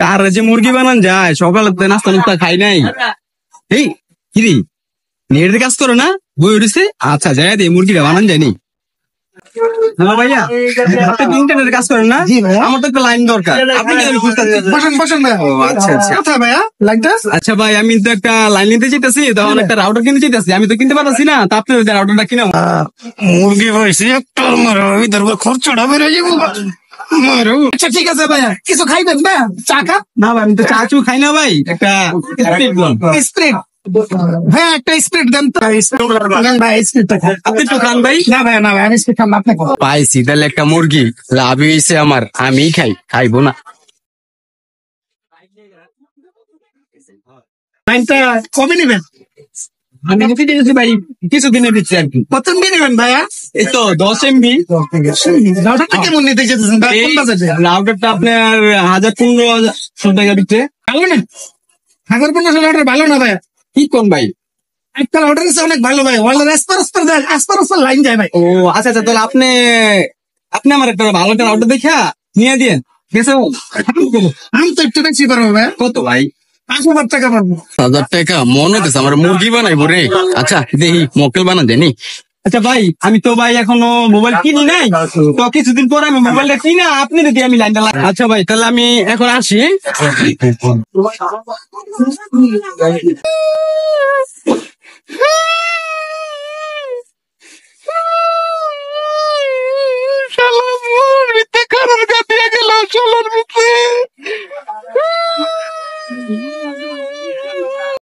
কার যে মুরগি বানান যায়, সকালে তো নাস্তা নাস্তা খাই নাই। এই কিরি নেট কাজ করো না, বই উঠেছে। আচ্ছা যাই দিয়ে মুরগিটা বানান যায়নি। হ্যালো ভাইয়া, আপনি ইন্টারনেটের কাজ করেন না? আমার তো একটা লাইন দরকার। আপনি কি আচ্ছা আচ্ছা কোথায় ভাইয়া লাইনটা? আচ্ছা ভাই, আমি তো একটা লাইন নিতে চাইতেছি, তখন একটা রাউটার কিনতে চাইতেছি। আমি তো কিনতে পারতেছি না, তা আপনি রাউটারটা কিনা। মুরগি হয়েছে একটা মারো, ভিতর খরচটা বেড়ে যাবো মারো। আচ্ছা ঠিক আছে ভাইয়া, কিছু খাইবেন ভাইয়া? চা কাপ? না ভাই, আমি তো চা চু খাই না ভাই। একটা স্প্রিট হ্যাঁ, একটা স্প্রিট দেন তো ভাই। স্প্রিটটা খান। আপনি তো খান ভাই। না ভাই, না ভাই, আমি স্প্রিট খান না, আপনি খান। পাইছি তাহলে একটা মুরগি, লাভ হয়েছে আমার। আমি খাইবো না। লাইনটা কবে নেবেন? আমি নিতে চাইছি ভাই, কিছুদিনে দিচ্ছি আর কি। কত এমবি নেবেন ভাইয়া? এই তো 10 MB। রাউটারটা কেমন নিতে চাইতেছেন ভাই? কোন বাজেটে? রাউটারটা আপনার 1000-1500 টাকা দিচ্ছে। ভালো না? 1500 রাউটার ভালো না ভাইয়া। কি কোন ভাই? একটা রাউটার আছে অনেক ভালো ভাই, ওয়ালের আসপার লাইন যায় ভাই। ও আচ্ছা আচ্ছা, তাহলে আপনি আমার একটা ভালো একটা রাউটার দেখা নিয়ে দিন। ঠিক আছে? আমি তো একটু বেশি পারবো ভাই। কত ভাই? 5000 টাকা পারবো। 1000 টাকা? মনে হচ্ছে আমার মুরগি বানাইবো রে। আচ্ছা দেখি মক্কেল বানা দেনি। আচ্ছা ভাই, আমি তো ভাই এখনো মোবাইল কিনি নাই, তো কিছুদিন পর আমি মোবাইলটা কিনা আপনি যদি আমি লাইনটা লাগাই। আচ্ছা ভাই, তাহলে আমি এখন আসি।